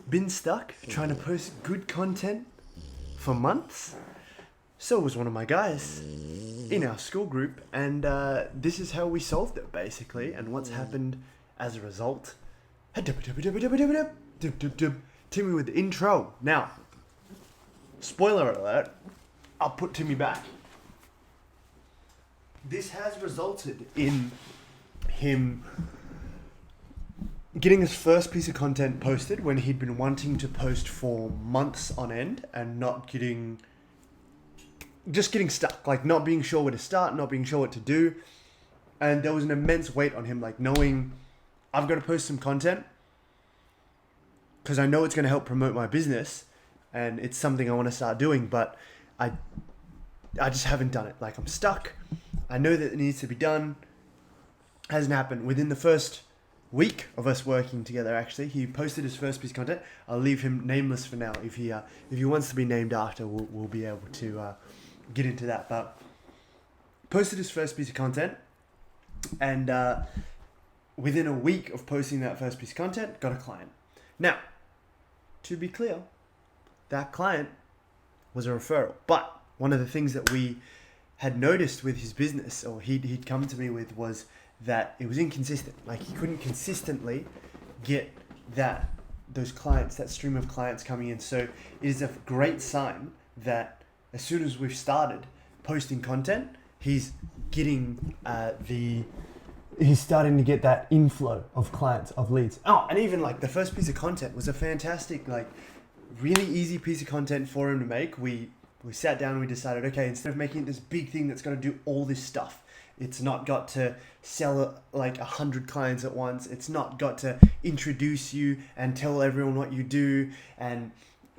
been stuck trying to post good content for months. So was one of my guys in our school group, and this is how we solved it basically, and what's happened as a result. Timmy with the intro. Now, spoiler alert, I'll put Timmy back. This has resulted in him getting his first piece of content posted when he'd been wanting to post for months on end and just getting stuck, like not being sure where to start, not being sure what to do. And there was an immense weight on him, like knowing I've got to post some content because I know it's going to help promote my business and it's something I want to start doing, but I just haven't done it. Like I'm stuck. I know that it needs to be done. Hasn't happened. Within the first week of us working together, actually, he posted his first piece of content. I'll leave him nameless for now. If he wants to be named after, we'll be able to get into that. But posted his first piece of content, and within a week of posting that first piece of content, got a client. Now, to be clear, that client was a referral. But one of the things that we had noticed with his business, or he'd come to me with, was that it was inconsistent. Like he couldn't consistently get those clients, that stream of clients coming in. So it is a great sign that as soon as we've started posting content, he's getting he's starting to get that inflow of clients, of leads. Oh, and even like the first piece of content was a fantastic, like really easy piece of content for him to make. We sat down and we decided, okay, instead of making it this big thing that's got to do all this stuff, it's not got to sell like 100 clients at once. It's not got to introduce you and tell everyone what you do. And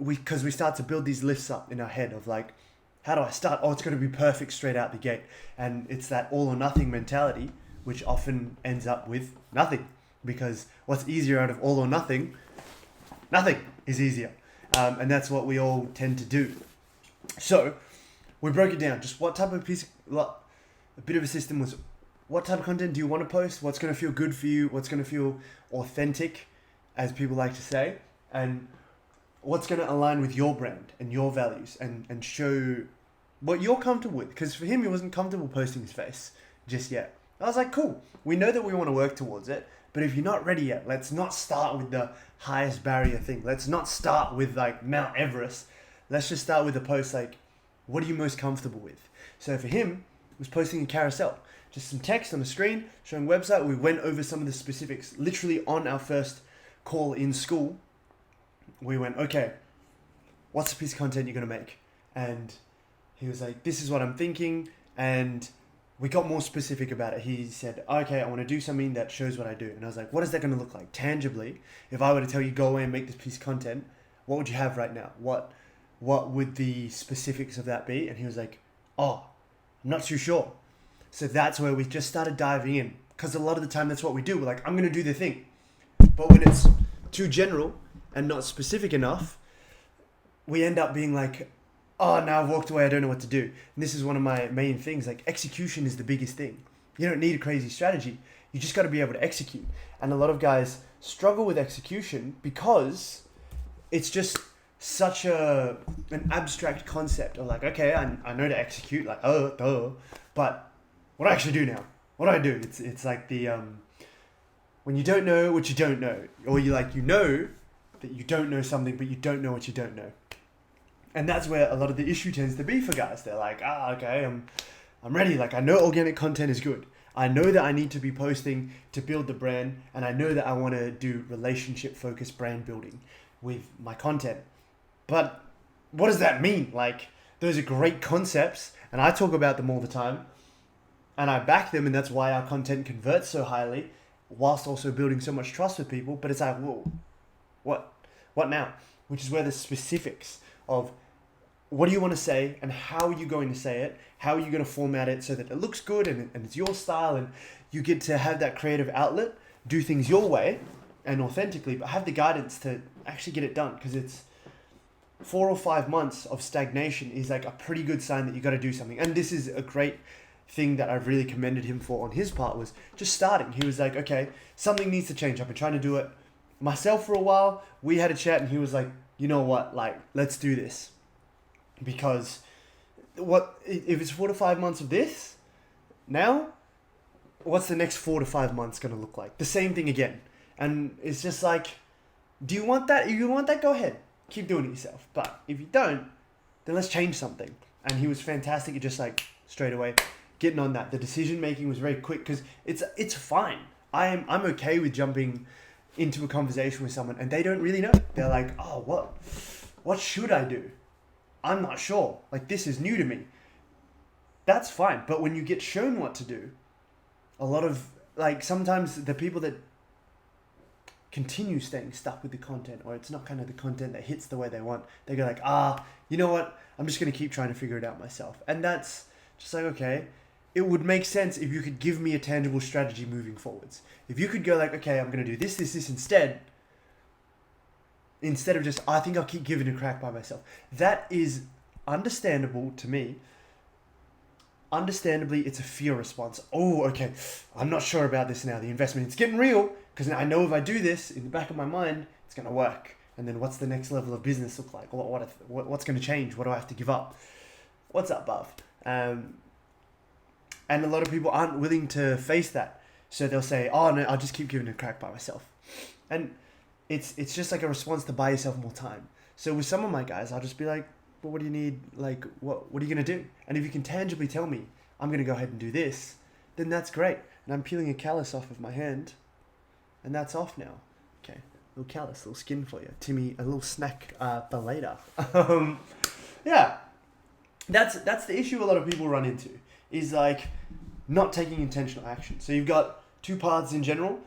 because we start to build these lists up in our head of like, how do I start? Oh, it's going to be perfect straight out the gate. And it's that all or nothing mentality, which often ends up with nothing, because what's easier out of all or nothing? Nothing is easier. And that's what we all tend to do. So we broke it down. Just what type of a bit of a system was, what type of content do you want to post? What's going to feel good for you? What's going to feel authentic, as people like to say? And what's going to align with your brand and your values and show what you're comfortable with? Because for him, he wasn't comfortable posting his face just yet. I was like, cool. We know that we want to work towards it. But if you're not ready yet, let's not start with the highest barrier thing. Let's not start with like Mount Everest. Let's just start with a post like, what are you most comfortable with? So for him, it was posting a carousel. Just some text on the screen, showing website. We went over some of the specifics. Literally on our first call in school, we went, okay, what's the piece of content you're going to make? And he was like, this is what I'm thinking. And we got more specific about it. He said, okay, I want to do something that shows what I do. And I was like, what is that going to look like tangibly? If I were to tell you, go away and make this piece of content, what would you have right now? What would the specifics of that be? And he was like, oh, I'm not too sure. So that's where we just started diving in. Because a lot of the time that's what we do. We're like, I'm going to do the thing. But when it's too general and not specific enough, we end up being like, oh, now I've walked away, I don't know what to do. And this is one of my main things. Like execution is the biggest thing. You don't need a crazy strategy. You just got to be able to execute. And a lot of guys struggle with execution because it's just such an abstract concept of like, okay, I know to execute, like, but what do I actually do now? What do I do? It's like the, when you don't know what you don't know, or you know that you don't know something, but you don't know what you don't know. And that's where a lot of the issue tends to be for guys. They're like, okay, I'm ready. Like, I know organic content is good. I know that I need to be posting to build the brand, and I know that I want to do relationship-focused brand building with my content. But what does that mean? Like, those are great concepts, and I talk about them all the time, and I back them, and that's why our content converts so highly, whilst also building so much trust with people. But it's like, whoa, what now? Which is where the specifics of what do you want to say and how are you going to say it? How are you going to format it so that it looks good and it's your style, and you get to have that creative outlet, do things your way and authentically, but have the guidance to actually get it done. Because it's 4 or 5 months of stagnation is like a pretty good sign that you got to do something. And this is a great thing that I've really commended him for on his part, was just starting. He was like, okay, something needs to change. I've been trying to do it myself for a while, we had a chat and he was like, you know what, like, let's do this. Because if it's 4 to 5 months of this, now, what's the next 4 to 5 months going to look like? The same thing again. And it's just like, do you want that? If you want that, go ahead. Keep doing it yourself. But if you don't, then let's change something. And he was fantastic at just like straight away getting on that. The decision making was very quick because it's fine. I'm okay with jumping into a conversation with someone and they don't really know. They're like, oh, what should I do? I'm not sure. Like, this is new to me. That's fine. But when you get shown what to do, a lot of, like, sometimes the people that continue staying stuck with the content, or it's not kind of the content that hits the way they want, they go like, you know what? I'm just going to keep trying to figure it out myself. And that's just like, okay, it would make sense if you could give me a tangible strategy moving forwards. If you could go like, okay, I'm going to do this instead of just, I think I'll keep giving it a crack by myself. That is understandable to me. Understandably, it's a fear response. Oh, okay, I'm not sure about this now. The investment, it's getting real because I know if I do this in the back of my mind, it's going to work. And then what's the next level of business look like? What's going to change? What do I have to give up? What's up, buff? And a lot of people aren't willing to face that. So they'll say, oh no, I'll just keep giving it a crack by myself. And it's just like a response to buy yourself more time. So with some of my guys, I'll just be like, well, what do you need? Like, what are you going to do? And if you can tangibly tell me, I'm going to go ahead and do this, then that's great. And I'm peeling a callus off of my hand and that's off now. Okay. Little callus, little skin for you. Timmy, a little snack for later. Yeah. That's the issue a lot of people run into is like not taking intentional action. So you've got two paths in general.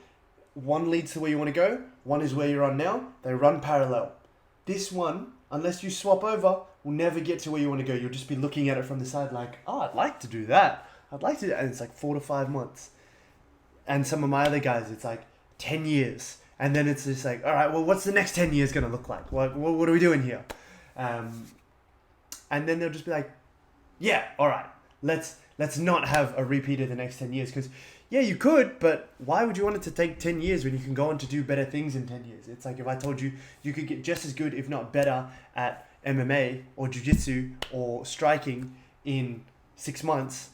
One leads to where you want to go. One is where you're on now. They run parallel. This one, unless you swap over, will never get to where you want to go. You'll just be looking at it from the side like, oh, I'd like to do that. I'd like to do that. And it's like 4 to 5 months. And some of my other guys, it's like 10 years. And then it's just like, all right, well, what's the next 10 years going to look like? What are we doing here? And then they'll just be like, yeah, all right, let's not have a repeat of the next 10 years. Because, yeah, you could, but why would you want it to take 10 years when you can go on to do better things in 10 years? It's like if I told you you could get just as good, if not better, at MMA or jiu-jitsu or striking in 6 months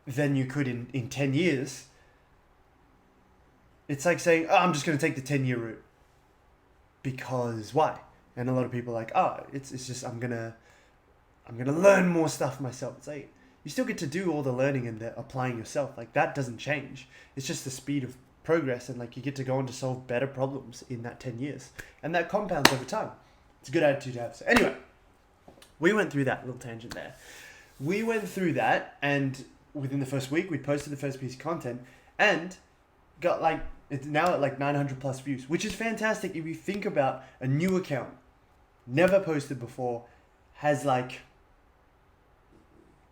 than you could in 10 years. It's like saying, oh, I'm just going to take the 10-year route. Because why? And a lot of people are like, oh, it's just I'm gonna learn more stuff myself. It's like, you still get to do all the learning and the applying yourself. Like, that doesn't change. It's just the speed of progress, and like you get to go on to solve better problems in that 10 years. And that compounds over time. It's a good attitude to have. So anyway, we went through that little tangent there. We went through that, and within the first week, we posted the first piece of content and got like, it's now at like 900 plus views, which is fantastic if you think about a new account, never posted before, has like,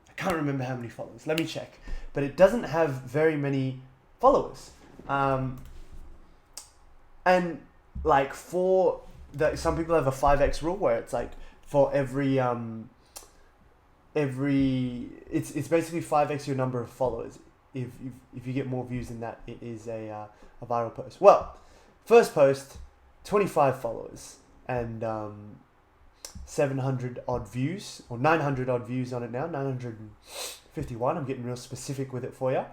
I can't remember how many followers. Let me check. But it doesn't have very many followers. And like for the, some people have a 5x rule where it's like for every it's basically 5x your number of followers. If you get more views than that, it is a viral post. Well, first post, 25 followers and 700 odd views, or 900 odd views on it now, 951. I'm getting real specific with it for you.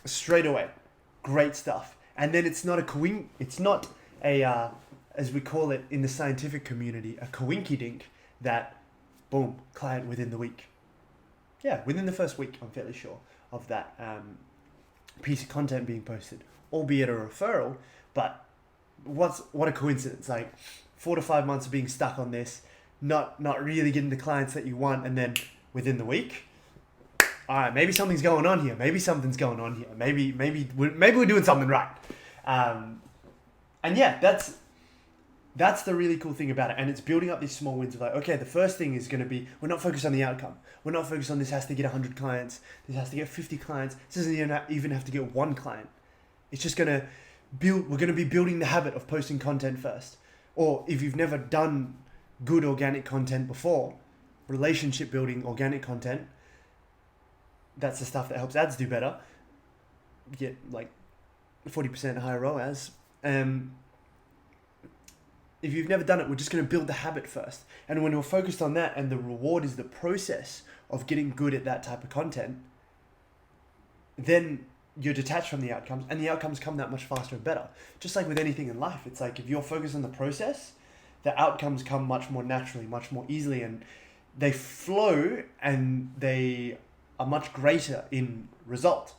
Straight away, great stuff. And then it's not a as we call it in the scientific community, a coinky-dink that, boom, client within the week. Yeah, within the first week, I'm fairly sure, of that piece of content being posted, albeit a referral. But what a coincidence! Like 4 to 5 months of being stuck on this, not really getting the clients that you want, and then within the week, all right, maybe something's going on here. Maybe something's going on here. Maybe we're doing something right. And yeah, that's the really cool thing about it. And it's building up these small wins of like, okay, the first thing is going to be, we're not focused on the outcome. We're not focused on this has to get 100 clients. This has to get 50 clients. This doesn't even have to get 1 client. It's just going to we're going to be building the habit of posting content first. Or if you've never done good organic content before, relationship building organic content, that's the stuff that helps ads do better. Get like 40% higher ROAS. If you've never done it, we're just going to build the habit first. And when we're focused on that and the reward is the process of getting good at that type of content, then you're detached from the outcomes, and the outcomes come that much faster and better. Just like with anything in life, it's like if you're focused on the process, the outcomes come much more naturally, much more easily, and they flow and they are much greater in result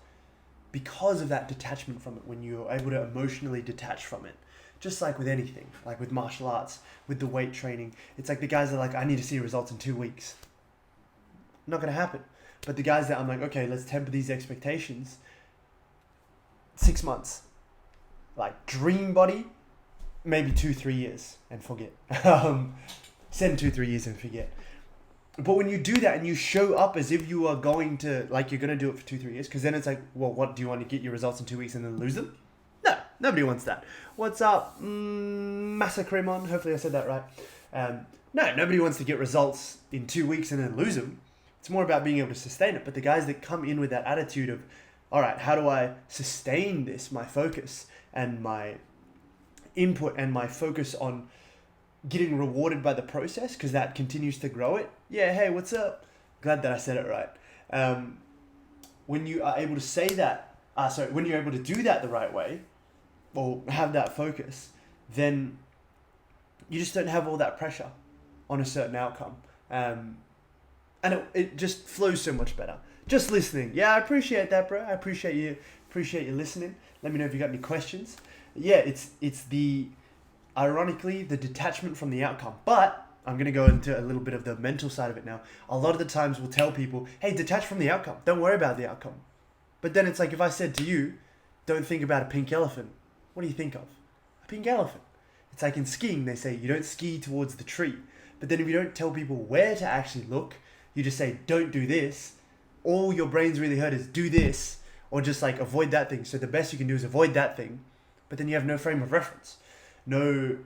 because of that detachment from it, when you're able to emotionally detach from it. Just like with anything, like with martial arts, with the weight training, it's like the guys that are like, I need to see results in 2 weeks. Not going to happen. But the guys that I'm like, okay, let's temper these expectations. 6 months. Like dream body, maybe 2-3 years and forget. Send 2-3 years and forget. But when you do that and you show up as if you are going to, like you're going to do it for 2-3 years, because then it's like, well, what, do you want to get your results in 2 weeks and then lose them? No, nobody wants that. What's up, Masacrimon? Hopefully I said that right. No, nobody wants to get results in 2 weeks and then lose them. It's more about being able to sustain it. But the guys that come in with that attitude of, all right, how do I sustain this, my focus and my input and my focus on getting rewarded by the process, because that continues to grow it. Yeah, hey, what's up? Glad that I said it right. When you are able to say that, when you're able to do that the right way, or have that focus, then you just don't have all that pressure on a certain outcome. And it just flows so much better. Just listening. Yeah, I appreciate that, bro. I appreciate you listening. Let me know if you got any questions. Yeah, it's ironically, the detachment from the outcome. But I'm going to go into a little bit of the mental side of it now. A lot of the times we'll tell people, hey, detach from the outcome. Don't worry about the outcome. But then it's like, if I said to you, don't think about a pink elephant, what do you think of? A pink elephant. It's like in skiing, they say you don't ski towards the tree. But then if you don't tell people where to actually look, you just say, don't do this, all your brain's really heard is do this, or just like avoid that thing. So the best you can do is avoid that thing, but then you have no frame of reference, no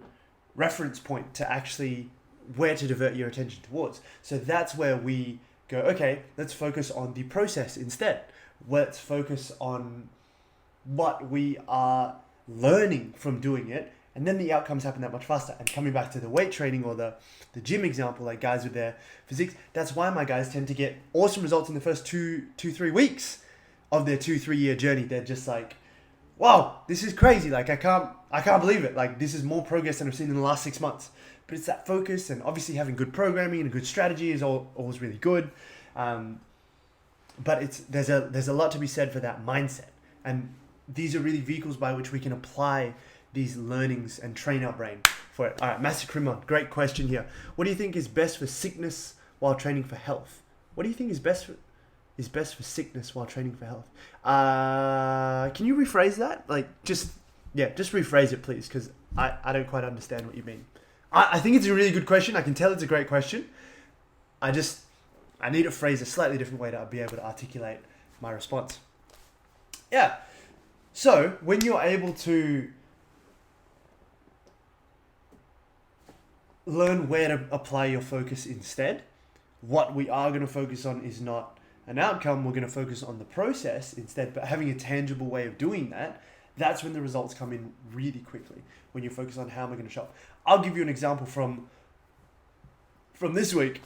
reference point to actually where to divert your attention towards. So that's where we go, okay, let's focus on the process instead. Let's focus on what we are learning from doing it, and then the outcomes happen that much faster. And coming back to the weight training or the gym example, like guys with their physiques, that's why my guys tend to get awesome results in the first 2-3 weeks of their 2-3 year journey. They're just like, wow, this is crazy. Like I can't believe it. Like this is more progress than I've seen in the last 6 months. But it's that focus, and obviously having good programming and a good strategy is always really good. But there's a lot to be said for that mindset. And these are really vehicles by which we can apply these learnings and train our brain for it. All right, Masacrimon, great question here. What do you think is best for sickness while training for health? What do you think is best for sickness while training for health? Can you rephrase that? Like, just rephrase it, please, because I don't quite understand what you mean. I think it's a really good question. I can tell it's a great question. I need to phrase a slightly different way to be able to articulate my response. Yeah. So when you're able to learn where to apply your focus instead, what we are going to focus on is not an outcome. We're going to focus on the process instead, but having a tangible way of doing that, that's when the results come in really quickly, when you focus on how am I going to show up. I'll give you an example from this week.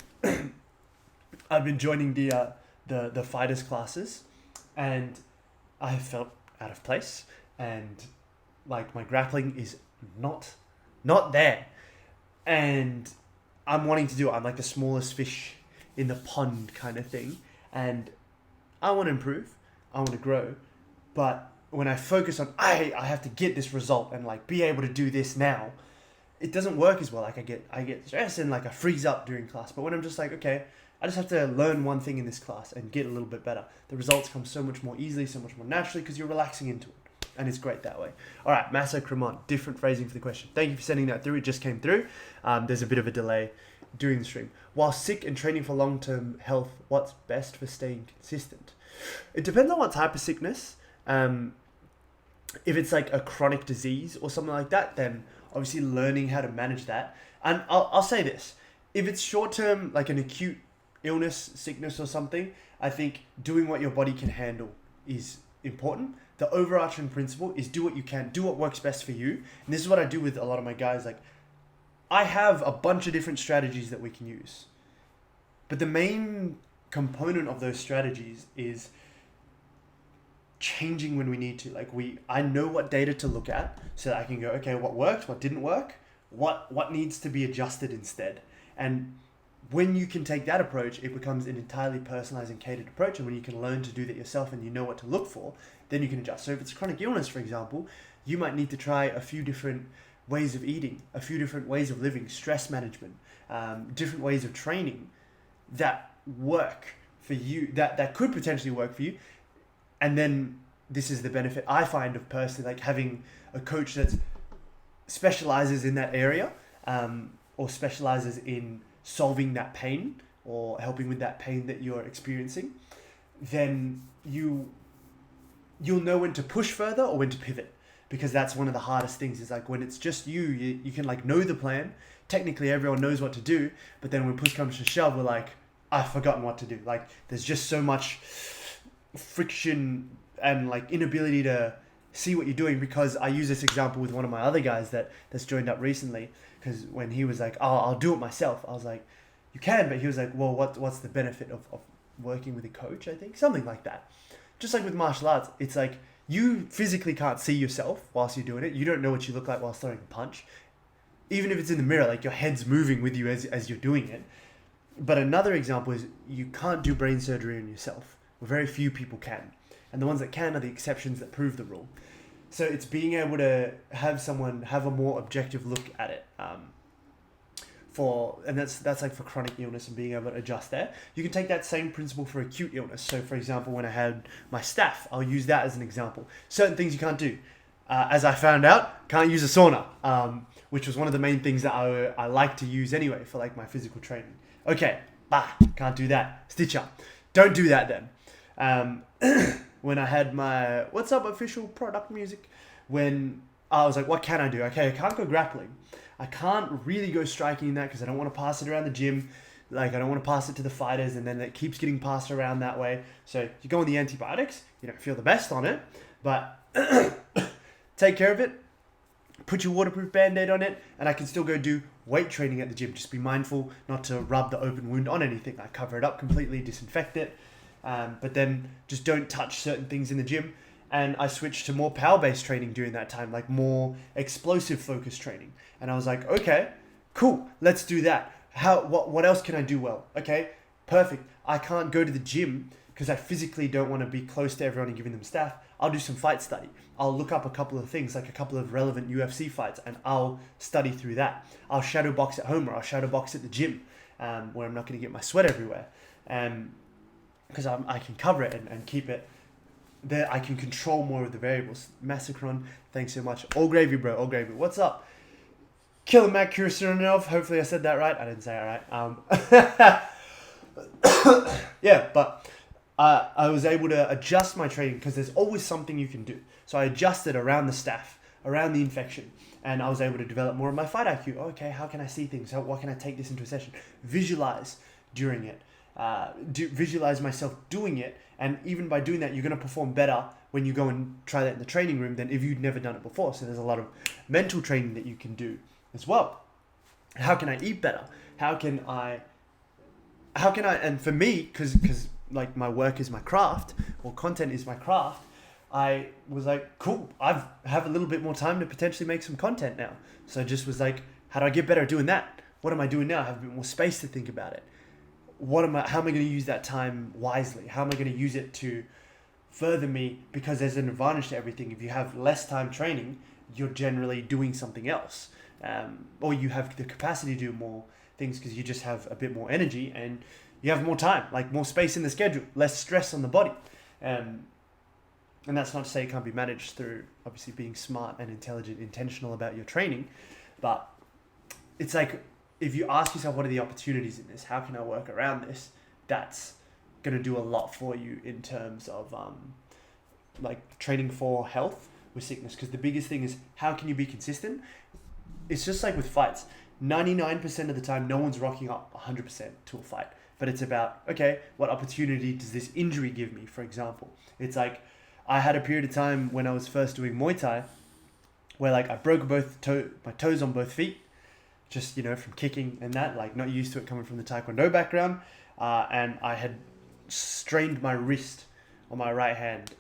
I've been joining the fighters classes, and I felt out of place, and like my grappling is not there, and I'm wanting to do it. I'm like the smallest fish in the pond kind of thing, and I want to improve, I want to grow, but when I focus on I have to get this result and like be able to do this now, it doesn't work as well. Like I get stressed and like I freeze up during class. But when I'm just like, okay, I just have to learn one thing in this class and get a little bit better, the results come so much more easily, so much more naturally, because you're relaxing into it. And it's great that way. All right, Massa Cremont, different phrasing for the question. Thank you for sending that through. It just came through. There's a bit of a delay during the stream. While sick and training for long-term health, what's best for staying consistent? It depends on what type of sickness. If it's like a chronic disease or something like that, then obviously learning how to manage that. And I'll say this, if it's short-term, like an acute illness, sickness or something, I think doing what your body can handle is important. the overarching principle is do what you can, do what works best for you. And this is what I do with a lot of my guys. Like, I have a bunch of different strategies that we can use. But the main component of those strategies is changing when we need to. Like, I know what data to look at so that I can go, okay, what worked, what didn't work, what needs to be adjusted instead. And when you can take that approach, it becomes an entirely personalized and catered approach. And when you can learn to do that yourself and you know what to look for, then you can adjust. So if it's chronic illness, for example, you might need to try a few different ways of eating, a few different ways of living, stress management, different ways of training that work for you, that could potentially work for you. And then this is the benefit I find of personally, like having a coach that specializes in that area, or specializes in solving that pain or helping with that pain that you're experiencing. Then you'll know when to push further or when to pivot, because that's one of the hardest things. Is like when it's just you can like know the plan. Technically everyone knows what to do, but then when push comes to shove, we're like, I've forgotten what to do. Like, there's just so much friction and like inability to see what you're doing. Because I use this example with one of my other guys that's joined up recently, because when he was like, oh, I'll do it myself, I was like, you can, but he was like, well, what's the benefit of working with a coach? I think something like that. Just like with martial arts, it's like you physically can't see yourself whilst you're doing it. You don't know what you look like whilst throwing a punch, even if it's in the mirror. Like, your head's moving with you as you're doing it. But another example is you can't do brain surgery on yourself. Very few people can, and the ones that can are the exceptions that prove the rule. So it's being able to have someone have a more objective look at it, and that's like for chronic illness, and being able to adjust there. You can take that same principle for acute illness. So for example, when I had my staph, I'll use that as an example. Certain things you can't do. As I found out, can't use a sauna, which was one of the main things that I like to use anyway for like my physical training. Okay, can't do that. Stitch up. Don't do that then. When I had my What's Up official product music, when I was like, what can I do? Okay, I can't go grappling. I can't really go striking in that because I don't want to pass it around the gym. Like, I don't want to pass it to the fighters, and then it keeps getting passed around that way. So you go on the antibiotics, you don't feel the best on it, but take care of it, put your waterproof band-aid on it, and I can still go do weight training at the gym. Just be mindful not to rub the open wound on anything. I cover it up completely, disinfect it, but then just don't touch certain things in the gym. And I switched to more power-based training during that time, like more explosive focused training. And I was like, okay, cool, let's do that. What else can I do well? Okay, perfect. I can't go to the gym because I physically don't want to be close to everyone and giving them staph. I'll do some fight study. I'll look up a couple of things, like a couple of relevant UFC fights, and I'll study through that. I'll shadow box at home, or I'll shadow box at the gym, where I'm not going to get my sweat everywhere. Because I can cover it and keep it there. I can control more of the variables. Massacron, thanks so much. All gravy, bro. All gravy. What's up? Killer Matt Kirisanov. Hopefully I said that right. I didn't say it right. Yeah, but I was able to adjust my training because there's always something you can do. So I adjusted around the staph, around the infection, and I was able to develop more of my fight IQ. Okay, how can I see things? What can I take this into a session? Visualize during it. Visualize myself doing it, and even by doing that, you're going to perform better when you go and try that in the training room than if you'd never done it before. So there's a lot of mental training that you can do as well. How can I eat better? How can I, and for me, because like my work is my craft, or content is my craft, I was like, cool, I have a little bit more time to potentially make some content now. So I just was like, how do I get better at doing that? What am I doing now? I have a bit more space to think about it. How am I going to use that time wisely? How am I going to use it to further me? Because there's an advantage to everything. If you have less time training, you're generally doing something else. Or you have the capacity to do more things because you just have a bit more energy and you have more time, like more space in the schedule, less stress on the body. And that's not to say it can't be managed through obviously being smart and intelligent, intentional about your training. But it's like, if you ask yourself, what are the opportunities in this? How can I work around this? That's going to do a lot for you in terms of like training for health with sickness. Because the biggest thing is, how can you be consistent? It's just like with fights. 99% of the time, no one's rocking up 100% to a fight. But it's about, okay, what opportunity does this injury give me, for example? It's like, I had a period of time when I was first doing Muay Thai where like I broke my toes on both feet, just, from kicking and that, like not used to it coming from the Taekwondo background. And I had strained my wrist on my right hand.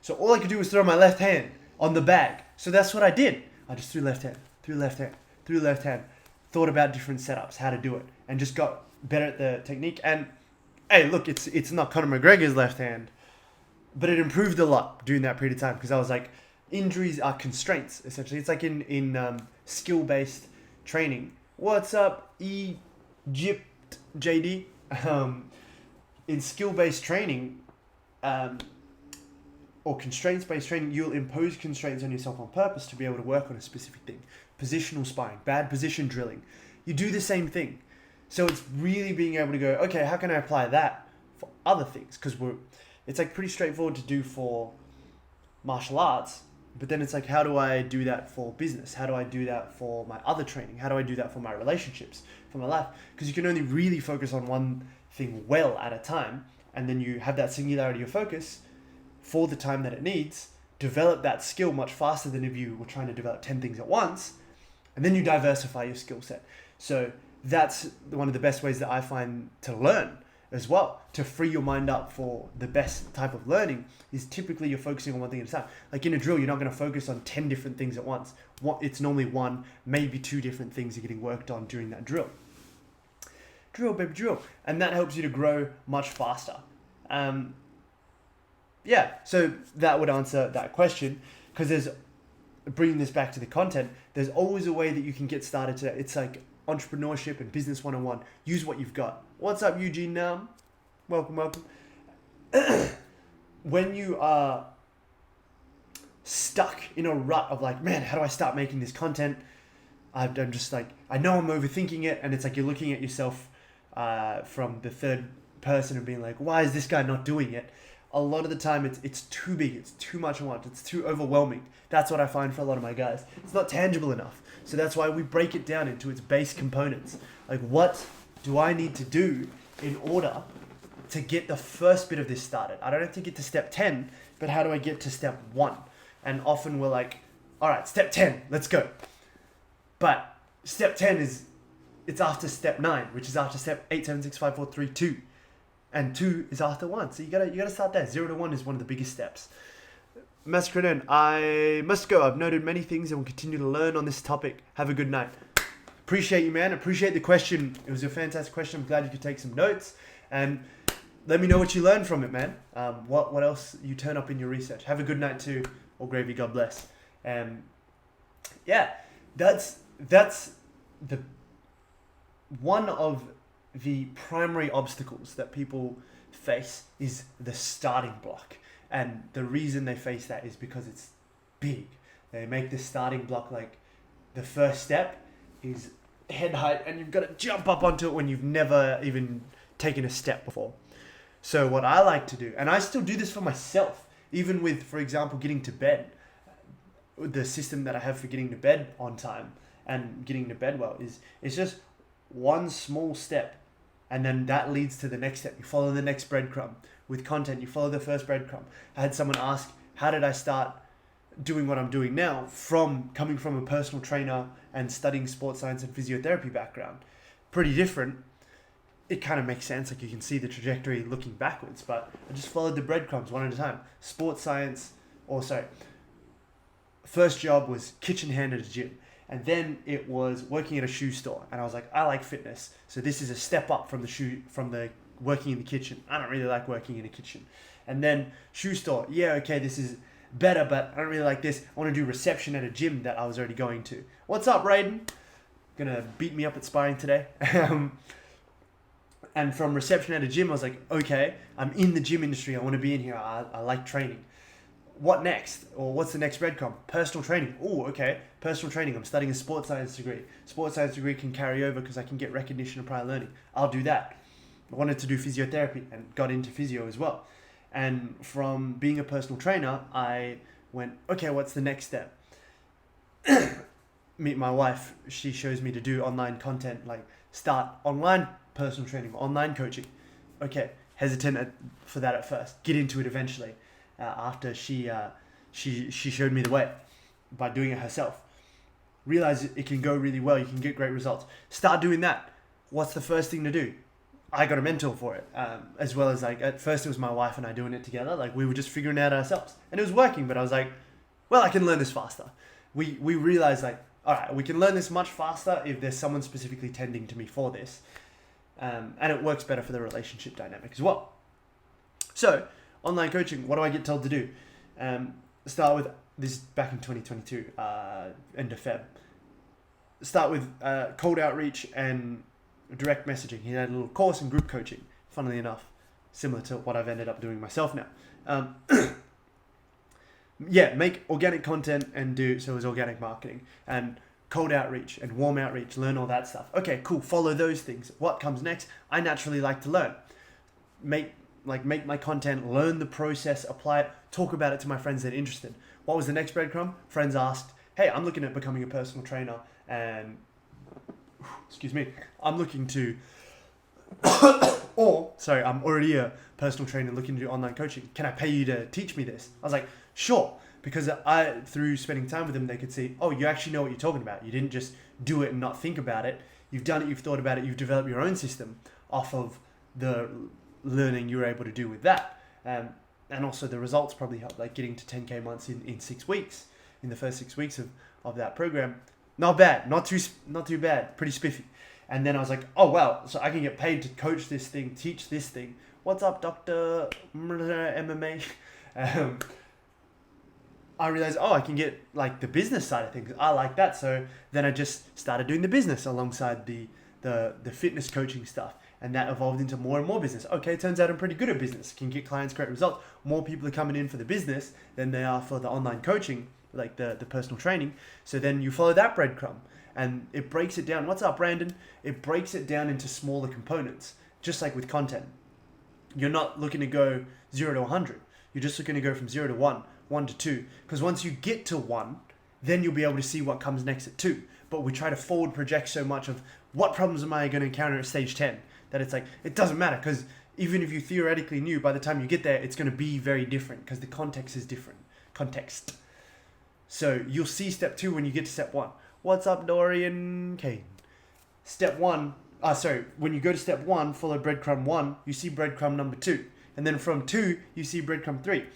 So all I could do was throw my left hand on the bag. So that's what I did. I just threw left hand, threw left hand, threw left hand, thought about different setups, how to do it, and just got better at the technique. And hey, look, it's not Conor McGregor's left hand, but it improved a lot during that period of time because I was like, injuries are constraints, essentially. It's like in skill-based training. What's up, Egypt, JD? In skill-based training, or constraints-based training, you'll impose constraints on yourself on purpose to be able to work on a specific thing. Positional sparring, bad position drilling. You do the same thing. So it's really being able to go, okay, how can I apply that for other things? Because it's like pretty straightforward to do for martial arts, but then it's like, how do I do that for business? How do I do that for my other training? How do I do that for my relationships, for my life? Because you can only really focus on one thing well at a time, and then you have that singularity of focus for the time that it needs, develop that skill much faster than if you were trying to develop 10 things at once, and then you diversify your skill set. So that's one of the best ways that I find to learn as well, to free your mind up for the best type of learning is typically you're focusing on one thing at a time. Like in a drill, you're not going to focus on 10 different things at once. It's normally one, maybe two different things you're getting worked on during that drill. Drill, baby, drill. And that helps you to grow much faster. So that would answer that question, because bringing this back to the content, there's always a way that you can get started today. It's like entrepreneurship and business 101. Use what you've got. What's up, Eugene Nam? Welcome. When you are stuck in a rut of like, man, how do I start making this content? I'm just like, I know I'm overthinking it, and it's like you're looking at yourself from the third person and being like, why is this guy not doing it? A lot of the time it's too big, it's too much at once, it's too overwhelming. That's what I find for a lot of my guys. It's not tangible enough. So that's why we break it down into its base components. Like, what do I need to do in order to get the first bit of this started? I don't have to get to step 10, but how do I get to step 1? And often we're like, all right, step 10, let's go. But step 10 it's after step 9, which is after step 8, 7, 6, 5, 4, 3, 2. And 2 is after 1. So you gotta start there. 0 to 1 is one of the biggest steps. Masculine, I must go. I've noted many things and will continue to learn on this topic. Have a good night. Appreciate you, man. Appreciate the question. It was a fantastic question. I'm glad you could take some notes. And let me know what you learned from it, man. What else you turn up in your research. Have a good night too. Or gravy, God bless. That's the one of the primary obstacles that people face is the starting block. And the reason they face that is because it's big. They make the starting block like the first step is head height, and you've got to jump up onto it when you've never even taken a step before. So what I like to do, and I still do this for myself, even with, for example, getting to bed, the system that I have for getting to bed on time and getting to bed well is it's just one small step. And then that leads to the next step. You follow the next breadcrumb. With content, you follow the first breadcrumb. I had someone ask, how did I start doing what I'm doing now coming from a personal trainer and studying sports science and physiotherapy background? Pretty different. It kind of makes sense. Like you can see the trajectory looking backwards, but I just followed the breadcrumbs one at a time. First job was kitchen hand at a gym. And then it was working at a shoe store. And I was like, I like fitness. So this is a step up from the working in the kitchen. I don't really like working in a kitchen. And then shoe store. Yeah, okay, this is better, but I don't really like this. I want to do reception at a gym that I was already going to. What's up, Raiden? Gonna beat me up at sparring today. And from reception at a gym, I was like, okay, I'm in the gym industry. I want to be in here. I like training. What next? Or what's the next breadcrumb? Personal training. Oh, okay. Personal training. I'm studying a sports science degree. Sports science degree can carry over because I can get recognition of prior learning. I'll do that. I wanted to do physiotherapy and got into physio as well. And from being a personal trainer, I went, okay, what's the next step? Meet my wife. She shows me to do online content, like start online personal training, online coaching. Okay, hesitant for that at first. Get into it eventually. after she showed me the way by doing it herself. Realize it can go really well. You can get great results. Start doing that. What's the first thing to do? I got a mentor for it, as well as like at first it was my wife and I doing it together. Like we were just figuring it out ourselves, and it was working. But I was like, well, I can learn this faster. We realized like, all right, we can learn this much faster if there's someone specifically tending to me for this, and it works better for the relationship dynamic as well. So online coaching, what do I get told to do? Start with this back in 2022, end of Feb. Start with cold outreach and direct messaging. He had a little course in group coaching, funnily enough, similar to what I've ended up doing myself now. Make organic content and so it was organic marketing and cold outreach and warm outreach, learn all that stuff. Okay, cool, follow those things. What comes next? I naturally like to learn. Make my content, learn the process, apply it, talk about it to my friends that are interested. What was the next breadcrumb? Friends asked, hey, I'm looking at becoming a personal trainer and, I'm looking to, I'm already a personal trainer looking to do online coaching. Can I pay you to teach me this? I was like, sure. Because through spending time with them, they could see, oh, you actually know what you're talking about. You didn't just do it and not think about it. You've done it, you've thought about it, you've developed your own system off of the learning you were able to do with that. And also the results probably helped, like getting to 10K months in 6 weeks, in the first 6 weeks of that program. Not bad, not too bad, pretty spiffy. And then I was like, oh, wow, so I can get paid to coach this thing, teach this thing. What's up, Dr. MMA? I realized, I can get like the business side of things. I like that. So then I just started doing the business alongside the fitness coaching stuff. And that evolved into more and more business. Okay, turns out I'm pretty good at business. Can get clients great results. More people are coming in for the business than they are for the online coaching, like the personal training. So then you follow that breadcrumb. And it breaks it down. What's up, Brandon? It breaks it down into smaller components, just like with content. You're not looking to go 0 to 100. You're just looking to go from 0 to 1, 1 to 2. Because once you get to 1, then you'll be able to see what comes next at 2. But we try to forward project so much of what problems am I going to encounter at stage 10 that it's like, it doesn't matter. Because even if you theoretically knew, by the time you get there, it's going to be very different because the context is different. Context. So you'll see step 2 when you get to step 1. What's up, Dorian Kane? Step 1, when you go to step 1, follow breadcrumb 1, you see breadcrumb number 2. And then from 2, you see breadcrumb 3.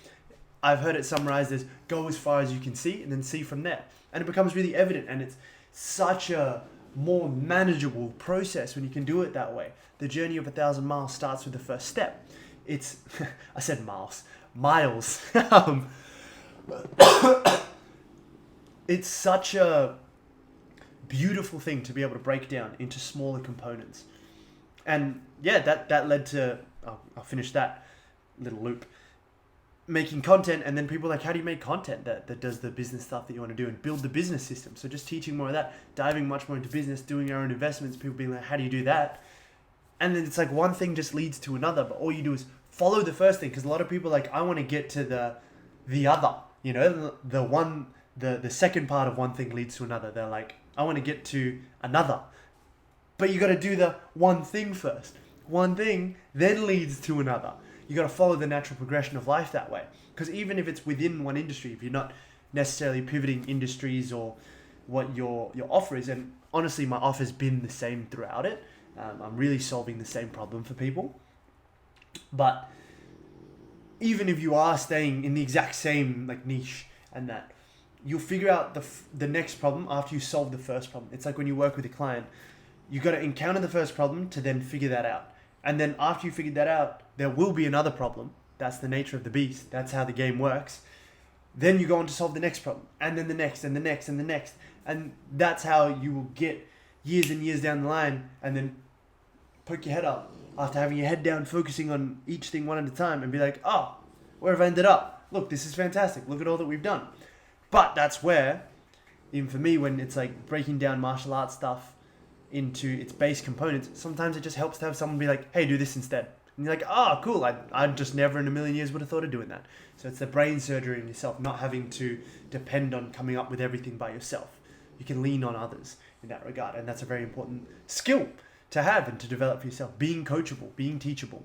I've heard it summarized as go as far as you can see and then see from there. And it becomes really evident, and it's such a more manageable process when you can do it that way. The journey of 1,000 miles starts with the first step. It's, I said miles. It's such a beautiful thing to be able to break down into smaller components. And yeah, that led to, I'll finish that little loop, making content. And then people are like, how do you make content that does the business stuff that you want to do and build the business system? So just teaching more of that, diving much more into business, doing our own investments, people being like, how do you do that? And then it's like one thing just leads to another, but all you do is follow the first thing. Because a lot of people are like, I want to get to the other, the second part of one thing leads to another. They're like, I want to get to another. But you got to do the one thing first. One thing then leads to another. You got to follow the natural progression of life that way. Because even if it's within one industry, if you're not necessarily pivoting industries or what your offer is, and honestly, my offer's been the same throughout it. I'm really solving the same problem for people. But even if you are staying in the exact same niche and that, you'll figure out the next problem after you solve the first problem. It's like when you work with a client, you got to encounter the first problem to then figure that out. And then after you figured that out, there will be another problem. That's the nature of the beast. That's how the game works. Then you go on to solve the next problem, and then the next, and the next, and the next. And that's how you will get years and years down the line, and then poke your head up after having your head down, focusing on each thing one at a time, and be like, oh, where have I ended up? Look, this is fantastic. Look at all that we've done. But that's where, even for me, when it's like breaking down martial arts stuff into its base components, sometimes it just helps to have someone be like, hey, do this instead. And you're like, oh, cool. I just never in a million years would have thought of doing that. So it's the brain surgery in yourself, not having to depend on coming up with everything by yourself. You can lean on others in that regard. And that's a very important skill to have and to develop for yourself. Being coachable, being teachable.